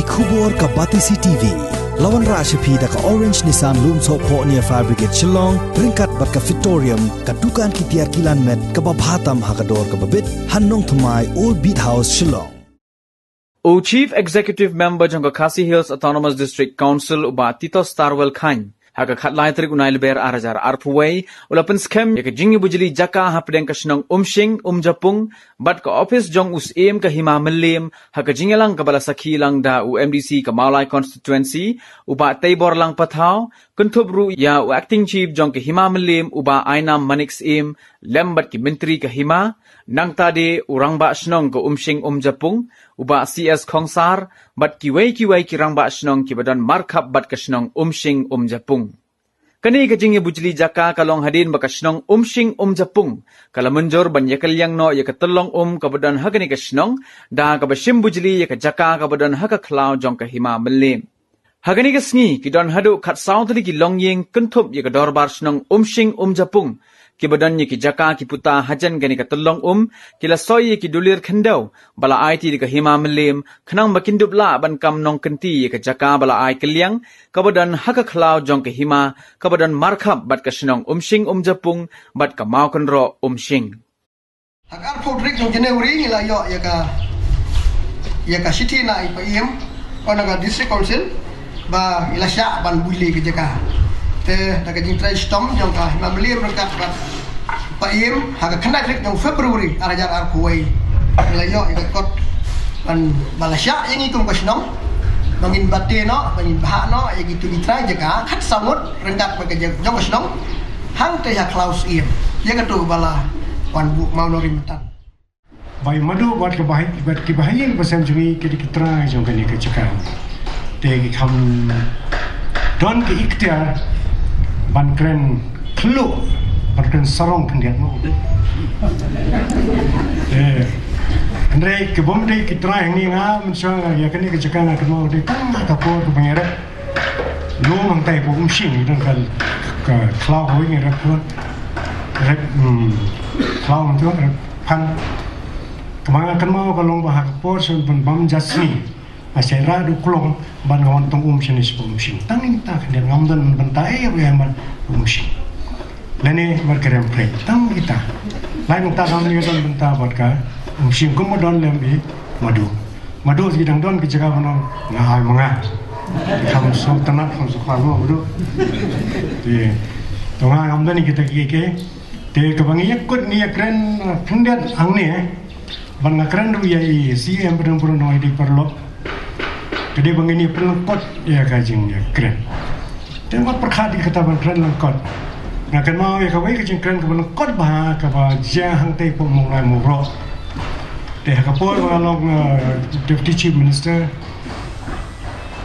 Kubor ka Batisi TV. Lawan Rashapi da ka Orange Nissan Lumso po near Fire Brigade Shillong, Ringkat bat ka Victorium, ka Dukan ki Tiar Kilan Met, ka Babhatam Hakador ka Babit, Hannong Thamai Old Beat House Shillong. O Chief Executive Member jang Khasi Hills Autonomous District Council uba Tito Starwell Khan haka khatlai trik unai leber arajar arpuway ulapen scam ya jingi bujili jaka hapdeng kasnong umshing umjapung bat ka office jong us em ka hima melim haka jingelang ka bala sakhi lang da UMDC ka Maulai constituency uba taibor lang pathau kuntubru ya acting chief jong ka hima melim uba ainam manix em lembat ki menteri ka hima nang tade urang ba snong ka umshing umjapung uba CS Khongsar bat ki wei ki rang ba snong ki badan markhap bat ka snong umshing umjapung kani ka jingi bujli jaka kalong hadin ba ka snong umshing umjapung kala munjor ban yakal yang no ya ka tolong ka badan hakani ka snong da ka bashim bujli ya ka jaka ka badan haka khlaw jong ka hima melim hagani ka sngi ki don hadu khat saudri ki longyeng kuntup ya ka dorbar snong umshing umjapung ki badan ki jaka ki puta hajan gani ka tolong kila soy ki dulir khandau bala IT di ka hima melim khnang makindup la ban kam nong kenti ka jaka bala ai kelyang ka badan haka khlaw jong ka hima ka badan markhap bat ka snong umshing umjapung bat ka maukon ro umshing hakar podrik jong January ila yo ya ka city na IPM ona ka district council ba ila sya ban buli ke jaka te daga jing trai stom jong ka hima melim rangkat bat PIM haka kena klik jong February arajar arkuwai ila yo ya kot ban balasya yang ikum kasnong bangin batte no bangin bah no ya gitu ditrai jaka khat samut rangkat ba jong kasnong hang te ya klaus im ya ka tu bala wan bu mau norimentan bai madu bat ke bahayang pasam jumi ke dikitrai jong kani ke cakap te ki kham don ke ikhtiar ban kren khlu ban kren sarong kendiat mo andre ke bom de kitra yang ni nga mensang ya kani ke cakang ke mo de kan ka po ke bangera lu mang tai po umsing dan kal ka klau hoi ngi ra ko rek klau man tu pan kemana kan mau kalau bahak po sun ban bam jasni asyara du klong ban ngawan tong sinis umsing tanging ta kan ngamdan bentai ya ban umsing lene markerem pre tang kita lain ta kam ni don benta bat ka umsing ko modon lembi madu sidang don ke jaga bono ngahai manga kamu so tanat kamu so khago bodo te tonga ngamdan kita ke te kabangi yakut ni akren phendet angne ban ngakren du ya CM perlu no di perlo jadi begini pelengkot ya kajing ya keren. Tengok perkhati kata keren lengkot. Nak mau ya kawai kajing keren pelengkot bah kaba jahang tei pun mulai murah. Deh kapol balong Deputy Chief Minister.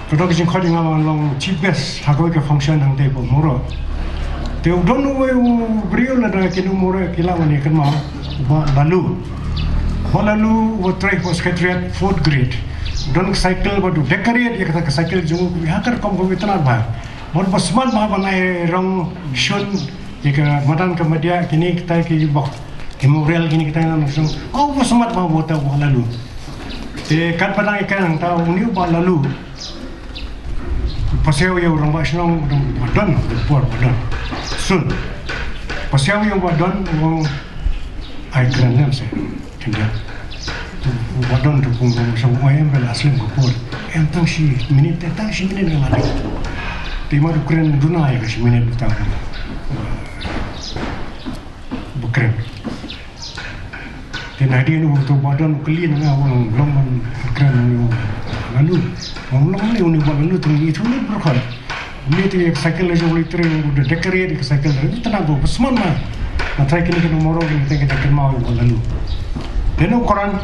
Kalau kajing kau dengan balong Chief Guest hakoi ke function hang tei pun murah. Teu don't know where beliau lah dah kena murah kilau ni kan mau lalu try for secretariat 4th grade. Don cycle badu decorate ya kata cycle jungu hakar kom ko itna ba bon basman ma banai rong shun ya ka madan ke media kini kita ki bok memorial kini kita langsung oh basmat ma bota lalu te kan padang ikan tahu ni ba lalu pasau ya orang basnong don badon sun pasau yang badon wong ai kran se tindak wadon tu pun semua yang belaslim kupur entang si minit yang lalu tema ukren duna ya si minit tahu bukan dan hari ini waktu wadon kelin ngawang lomban ukren lalu ngomong ni uni lalu tu itu ni berkal ni tu cycle aja boleh tren udah decorate cycle itu tenang tu semua mah try kini kena morong kini kita mau lalu dan ukuran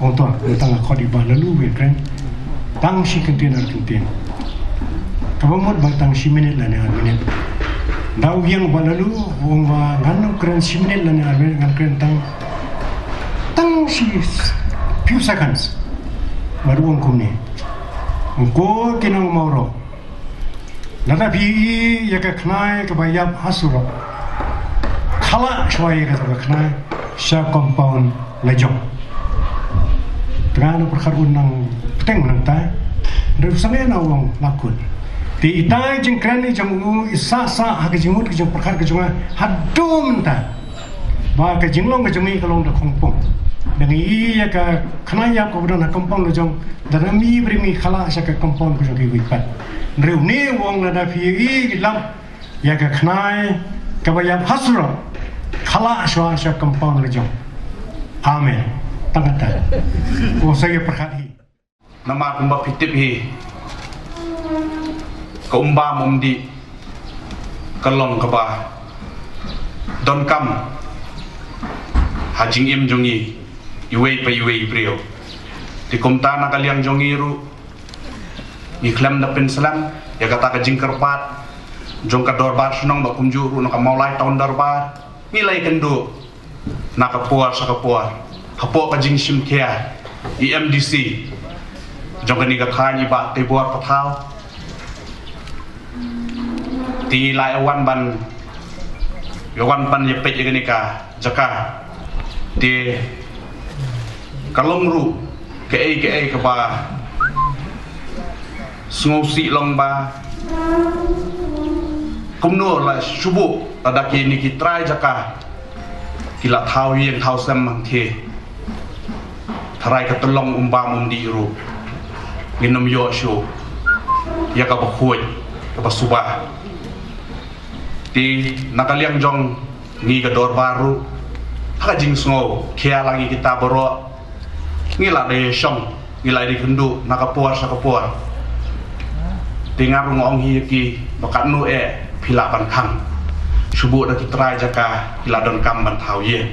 untuk tentang kau di lalu wekren tang si kenten kamu mau bantang si minit lah minit dah yang lalu orang nganu keren si minit lah ngan keren tang si few seconds baru orang kumni ko kena mauro nada pi ya ka knai ka bayab hasuro khala shwai ka knai sha compound lejong Tengah perkara unang peteng menang Reu sangai na wong lakut. Ti itai jing krani jang isa sa ha ke jingmut ke jang perkar ke jang hadum ta. Ba ke jinglong ke jami kalong da kongpong. Dengan iya ka kanaya ko budan kampong lo jong dan mi brimi khala sa ka kampong ko jogi wipat reu ne wong la da phi lam ya ka khnai ka ba ya hasro khala sa kampong lo jong amen tangata o saya perkhati nama kumba pitip hi kumba mumdi kalong ka ba don kam hajing im jongi iwei pa iwei brio di komta na kaliang jongiru iklam na pensalam ya kata ka jingkerpat jong ka dorbar sunong ba kumjuru na ka maulai tahun dorbar nilai kendo na ka puar sa ka puar hapo ka jing sim kia EMDC jong ka ni ka khani ba te buar pathau ti lai awan ban yawan pan ye pet ye ni ka jaka ti kalong ru ke ba sngosi long ba kumno la subu ada ki ni ki try jaka kila thau yen thau sam mang the tharai ka tolong umbam di ru ginom yo shu ya ka ba khoi ka ba subah ti nakaliang jong ni ka dor baru ha jing sngo kia lagi kita boro ngila de shong ngila di kendu nakapuar sakapuar tingar ngong hi ki bakanu phila ban khang subu da kitrai jaka ila don kam ban thau ye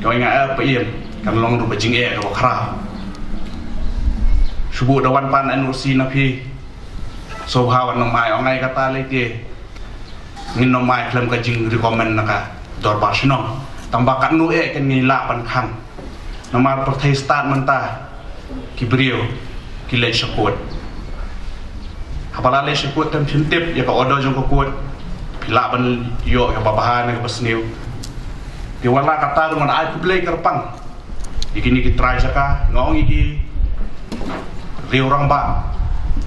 yoi nga pa iem kan long ru bajing ro khra subu da wan pan anu si na phi so hawan no mai ongai kata le ti ngin no mai klam ka jing recommend naka dor ba sino tambakan nu kan ngila ban khang Nomor protestan mentah kibrio kile syakut apala le syakut tem chintip ya ka odo jong kokut pila ban yo ya babahan ka pasniu di wala kata dengan ai play kerpang ikini ki try saka ngong iki riu orang ba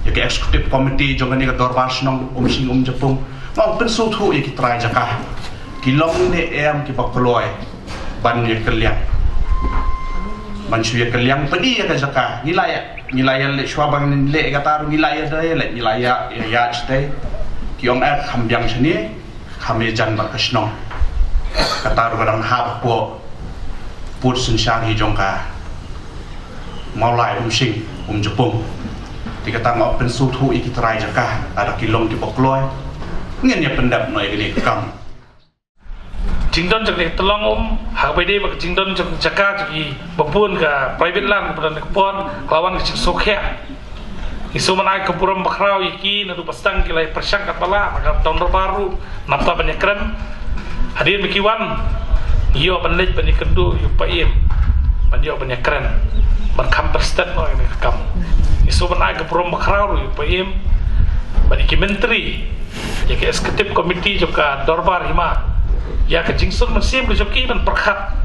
ya ka executive committee jong ni ka dorbar snong sing Jepung ngong pensu thu iki try saka kilong ne em ki bakloi ban ye kaliang manusia kaliang pedi ya jaka nilai le swabang le kata nilai dai le nilai ya stay kiong khambyang chani khame jan ba kasno kata ru ha po put sun shang hi jongka maulai sing Jepung dikata ngop pen su thu iki trai jaka ada kilong ki bokloi ngin ya pendap noi gini kam jingdon jek tolong hak pede bak jingdon jek jaka jeki bapun ka private land kepada nekpon lawan ke sokhe isu manai ke puram bakrau iki nadu pastang kilai persang kapala maka tahun baru namta banyakran hadir mikiwan iyo banlej banyakendu yu paim banyo banyakran ban kamperstat no ini kam isu manai ke puram bakrau yu paim baniki menteri jeki eksekutif komiti juga dorbar hima ya ke jingsung mesim rejoki dan perkhat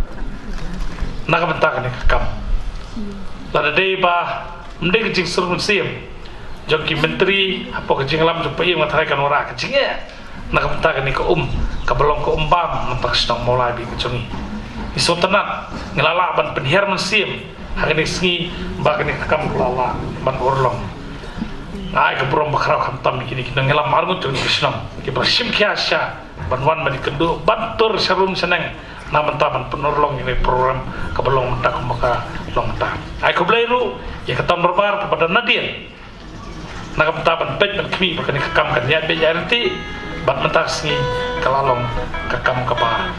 naga bentak ni kam lada dei ba mende ke jingsung mesim joki menteri apa ke jinglam jopai matharai kan ora ke jinge naga bentak ni ke ke belong ke bam mentak sedang mulai bi ke jongi iso tenat ngelala ban penhiar mesim hari ni sengi ba ke ni kam lala ban urlong ai ke burom bakrau khamtam kini kita ngelam marngut jongi krisnam ke bersim kiasya banwan bani kendu bantur serum seneng naman taman penolong ini program kebelong mentak maka long mentak ai ko blairu ya ketam berbar kepada Nadir nak taban pet ban kmi bakani kekam kan ya be yarti bat mentak singi kalalong kekam kapa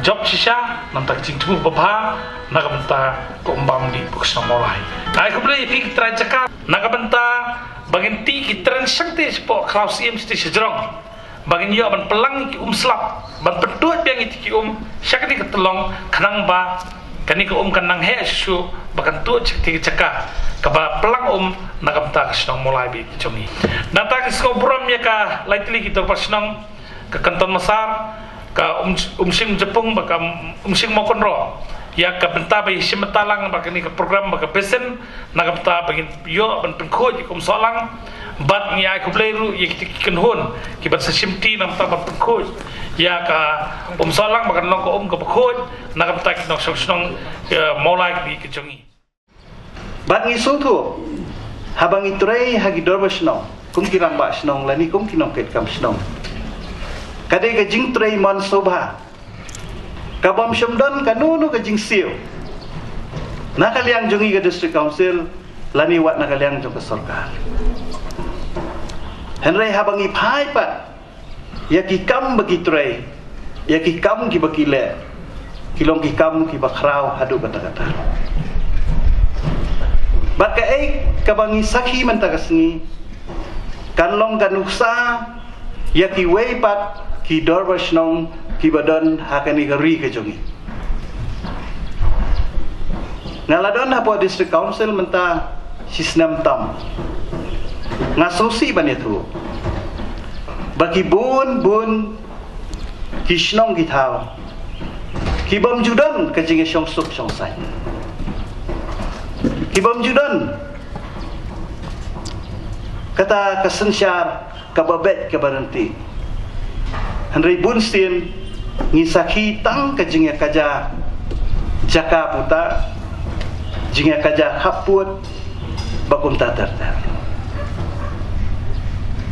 job sisa mentak cingtu babha nak mentak ko umbam di buksna molai ai ko blai fik trajaka nak mentak bagin ti ki transakti sport klaus im sti sejrong bagin yo ban pelang ki slap ban pedut biang ki syakni ketelong kanang ba kani ko kanang he su bakan tu cekti cekah ka ba pelang nakam ta snong mulai bi chomi nata ki sko brom ya ka lightly kita pasnong ke kanton masar ka sing Jepung baka sing mokonro ya ka benta ba simatalang ba kini ka program ba ka besen na ka benta ba yo ban pengkoj kum solang bat ngi ay ko bleru ye kan hon ki bat sa simti nam ta ba pengkoj ya ka solang ba kan ko ka pengkoj na ka benta ki nok snong maulai ki ki jongi bat ngi su thu habang itrei hagi dorba snong kum kirang ba snong lani kum kinong ket kam snong kadai ka jing trei mon sobha kabam syamdan kanunu ka jing siu nakaliang jongi ka district council lani wat nakaliang jong ka sarkar henry habang ipai pat ya ki kam bagi trei ya ki kam ki bakile kilong ki kam ki bakrau hadu kata-kata baka kabangi sakhi man tagasngi kanlong kanuksa ya ki wei pat ki dorbasnong ki badan hakani gari ke jongi ngaladon hapo district council menta sistem tam ngasosi banetu bagi bun kisnong githau ki bom judan ke jinge song sup song sai ki bom judan kata kesensyar kababet kabaranti Henry Bunstein ngisaki tang ke jinga kaja jaka puta jinga kaja haput bakum tatar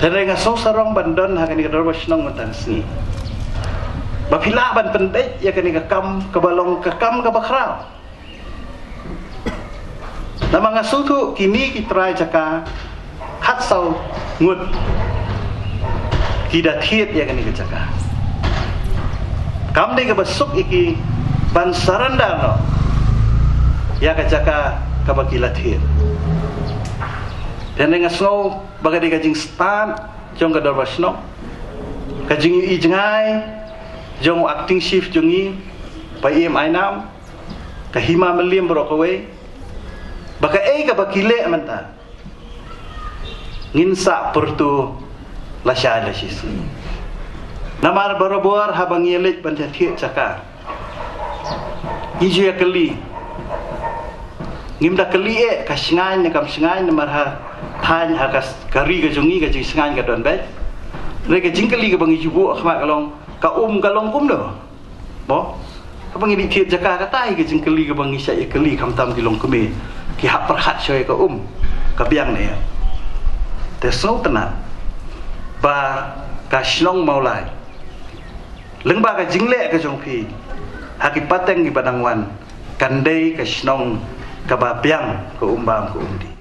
Henry ngasong sarong bandon hakani kador basnong mentasni bapila ban pendek ya kani kam kabalong kam kabakrau nama ngasutu kini kitrai jaka hatsau ngut tidak hiat ya kani kecaka kam dei ka basuk iki ban saranda no ya kecaka ka bagilat hiat dan dengan snow bagadi kajing stan jong ka dorbasno kajing i jengai jong acting shift jongi pa im ainam ka hima melim brokawe baka ka bakile manta nginsa pertu lasya lasis namar barobor habang yelet panjati caka iju ya keli ngimda keli kasingan kam singan namar ha than hakas kari ka jungi ka jing singan ka don bet reka jingkeli ka bangi jubu akhma kalong ka kalong kum do bo abang ini tiat jaka ka tai ka jingkeli ka bangi sya keli kam tam kilong keme ki hak perhat sya ka ka biang ne te so tenat ba ka shlong maulai lengba ka jingle ka jongpi haki pateng di badangwan kandai ka shlong ka ba biang ka umbang ka umdi